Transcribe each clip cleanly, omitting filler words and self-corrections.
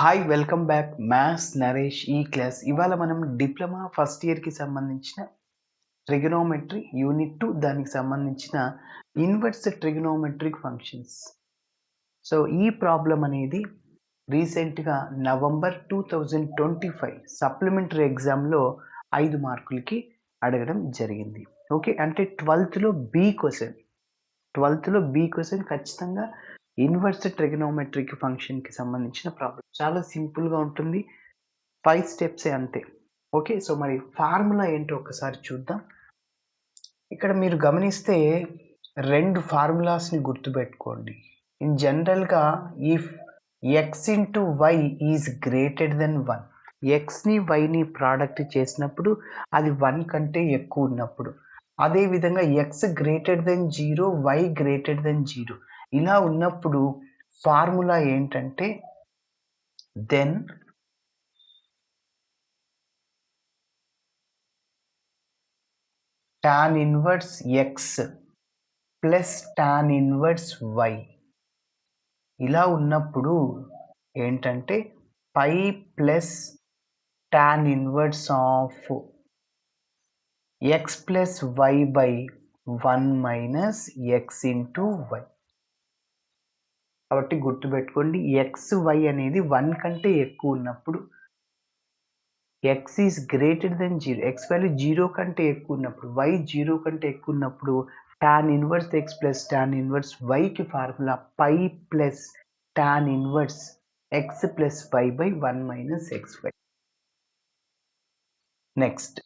Hi welcome back maths Naresh ఈ class. ఇవాళ మనం డిప్లొమా ఫస్ట్ ఇయర్కి సంబంధించిన ట్రిగనోమెట్రీ యూనిట్ 2 దానికి సంబంధించిన ఇన్వర్స్ ట్రిగనోమెట్రిక్ ఫంక్షన్స్. సో ఈ ప్రాబ్లం అనేది రీసెంట్గా నవంబర్ 2025 సప్లిమెంటరీ ఎగ్జామ్లో 5 మార్కులకి అడగడం జరిగింది. ఓకే, అంటే 12th లో బి క్వశ్చన్ ఖచ్చితంగా ఇన్వర్స్ ట్రిగనోమెట్రిక్ ఫంక్షన్కి సంబంధించిన ప్రాబ్లం. చాలా సింపుల్గా ఉంటుంది, 5 స్టెప్సే అంతే. ఓకే, సో మరి ఫార్ములా ఏంటో ఒకసారి చూద్దాం. ఇక్కడ మీరు గమనిస్తే 2 ఫార్ములాస్ని గుర్తుపెట్టుకోండి. ఇన్ జనరల్గా if x into y is greater than 1, ఎక్స్ని వైని ప్రోడక్ట్ చేసినప్పుడు అది 1 కంటే ఎక్కువ ఉన్నప్పుడు, అదేవిధంగా x greater than 0, y greater than 0 ఇలా ఉన్నప్పుడు ఫార్ములా ఏంటంటే then tan inverse x plus tan inverse y. ఇలా ఉన్నప్పుడు ఏంటంటే pi plus tan inverse of x plus y by 1 minus x into y. కాబట్టి గుర్తుపెట్టుకోండి, ఎక్స్ వై అనేది 1 కంటే ఎక్కువ ఉన్నప్పుడు, x is greater than 0, X value 0 కంటే ఎక్కువ ఉన్నప్పుడు, వై 0 కంటే ఎక్కువ ఉన్నప్పుడు tan inverse x plus tan inverse వైకి formula pi plus tan inverse x plus y by 1 minus x y. Next,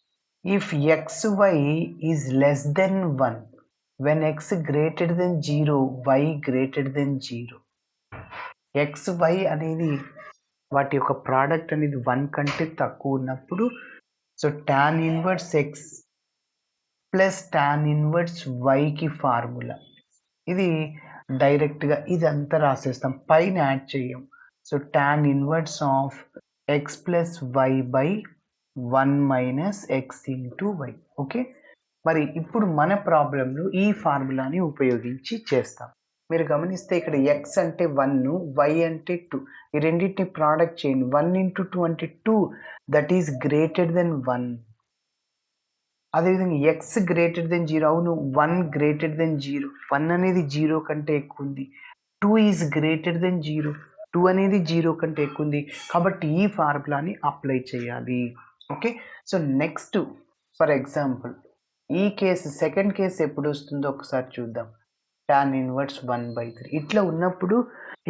if x y is less than 1, when x greater than 0, y greater than 0. X y అనేది వాటి యొక్క product అనేది 1 కంటే తక్కువ ఉన్నప్పుడు, so tan inverse x plus tan inverse వైకి formula ఇది డైరెక్ట్గా ఇదంతా రాసేస్తాం, పైన యాడ్ చేయం. So tan inverse of x plus y by 1 minus x into y. Okay, మరి ఇప్పుడు మన ప్రాబ్లంలో ఈ ఫార్ములాని ఉపయోగించి చేస్తాం. మీరు గమనిస్తే ఇక్కడ ఎక్స్ అంటే 1, వై అంటే 2, ఈ రెండింటిని ప్రోడక్ట్ చేయండి. 1 ఇంటూ 2 అంటే 2, దట్ ఈస్ గ్రేటర్ దెన్ 1. అదేవిధంగా ఎక్స్ గ్రేటర్ దెన్ 0, అవును 1 గ్రేటర్ దెన్ 0, 1 అనేది 0 కంటే ఎక్కువ ఉంది. 2 ఈజ్ గ్రేటర్ దెన్ 0, 2 అనేది 0 కంటే ఎక్కువ ఉంది. కాబట్టి ఈ ఫార్ములాని అప్లై చేయాలి. Okay, so next for example ఈ కేసు, సెకండ్ కేసు ఎప్పుడు వస్తుందో ఒకసారి చూద్దాం. tan ఇన్వర్స్ 1/3 ఇట్లా ఉన్నప్పుడు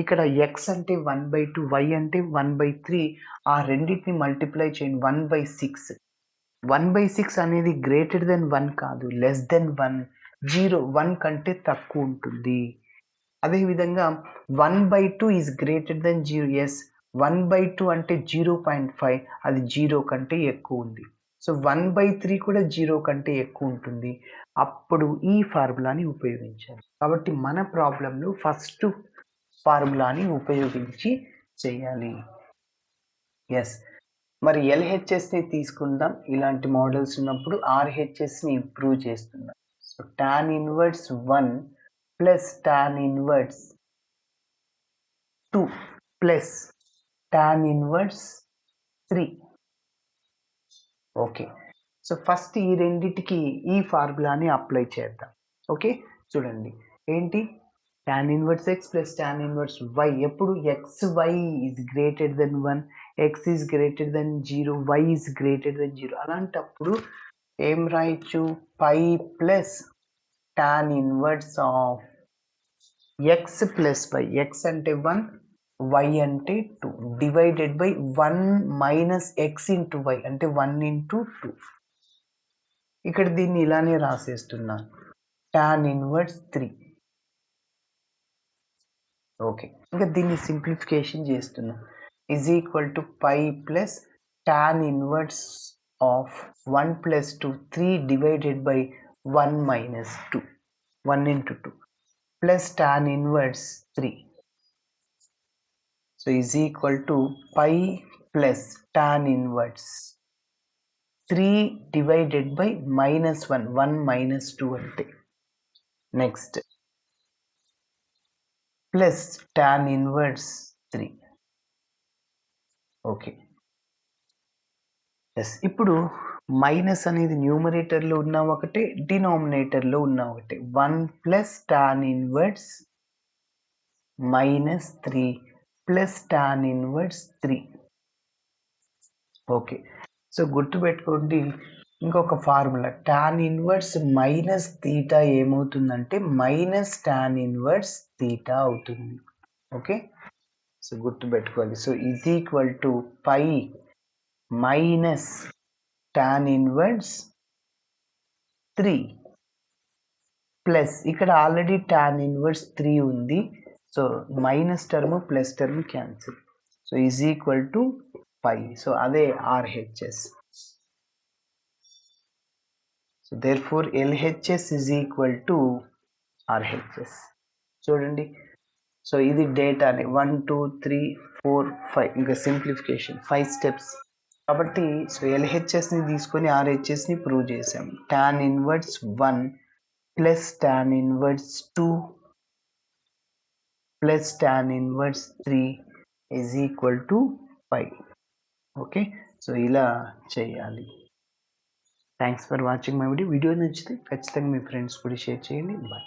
ఇక్కడ ఎక్స్ అంటే 1/2, వై అంటే 1/3, ఆ రెండింటిని మల్టిప్లై చేయండి. 1/6. 1/6 అనేది గ్రేటర్ దెన్ 1 కాదు, లెస్ దెన్ 1. 0 1 కంటే తక్కువ ఉంటుంది. అదేవిధంగా 1/2 ఈజ్ గ్రేటర్ దెన్ 0. ఎస్, 1/2 అంటే 0.5, అది 0 కంటే ఎక్కువ ఉంది. సో 1/3 కూడా 0 కంటే ఎక్కువ ఉంటుంది. అప్పుడు ఈ ఫార్ములాని ఉపయోగించాలి. కాబట్టి మన ప్రాబ్లంలో ఫస్ట్ ఫార్ములాని ఉపయోగించి చేయాలి. ఎస్, మరి ఎల్హెచ్ఎస్ని తీసుకుందాం. ఇలాంటి మోడల్స్ ఉన్నప్పుడు ఆర్హెచ్ఎస్ని ఇంప్రూవ్ చేస్తున్నాం. So tan inverse 1 plus tan inverse 2 plus tan inverse 3. Okay, so first ఈ రెండిటికి ఈ ఫార్ములాని అప్లై చేద్దాం. ఓకే, చూడండి ఏంటి, tan inverse x plus tan inverse y. ఎప్పుడు x y is greater than 1, x is greater than 0, y is greater than 0. అలాంటప్పుడు ఏం రాయొచ్చు, pi plus tan inverse of x plus y. X అంటే 1, y అంటే 2, divided by 1 minus x into y అంటే 1 into 2. ఇక్కడ దీన్ని ఇలానే రాసేస్తున్నాను, tan ఇన్వర్స్ 3. ఓకే, ఇంకా దీన్ని సింప్లిఫికేషన్ చేస్తున్నాం, is equal to pi plus tan inverse of 1 plus 2, 3 divided by 1 minus 2, 1 into 2 plus tan inverse 3. So is equal to pi plus tan inverse 3 divided by minus 1, 1 minus 2 ante. Next, plus tan inverse 3. Okay. Yes. ఇప్పుడు minus అనేది న్యూమరేటర్లో ఉన్న ఒకటే, డినామినేటర్లో ఉన్న ఒకటే. 1 plus tan inverse minus 3 plus tan inverse 3. Okay. So గుర్తుపెట్టుకోండి, ఇంకొక formula tan inverse minus theta ఏమవుతుందంటే మైనస్ టాన్ ఇన్వర్స్ తీటా అవుతుంది. ఓకే. సో గుర్తుపెట్టుకోవాలి. So is equal to pi minus tan inverse 3 plus ఇక్కడ ఆల్రెడీ టాన్ ఇన్వర్స్ 3 ఉంది. So minus term plus term cancel. So is equal to pi. So అదే RHS. So therefore LHS is equal to RHS. చూడండి. So ఇది డేటాని 1 2 3 4 5 ఇంకా simplification 5 steps కాబట్టి so ఎల్హెచ్ఎస్ని తీసుకొని ఆర్హెచ్ఎస్ని ప్రూవ్ చేసాం. Tan inverse 1 plus tan inverse 2 plus tan inverse 3 is equal to 5. Okay. So ఇలా చేయాలి. Thanks for watching my video. Video నచ్చితే ఖచ్చితంగా మీ ఫ్రెండ్స్ కూడా షేర్ చేయండి. బాయ్.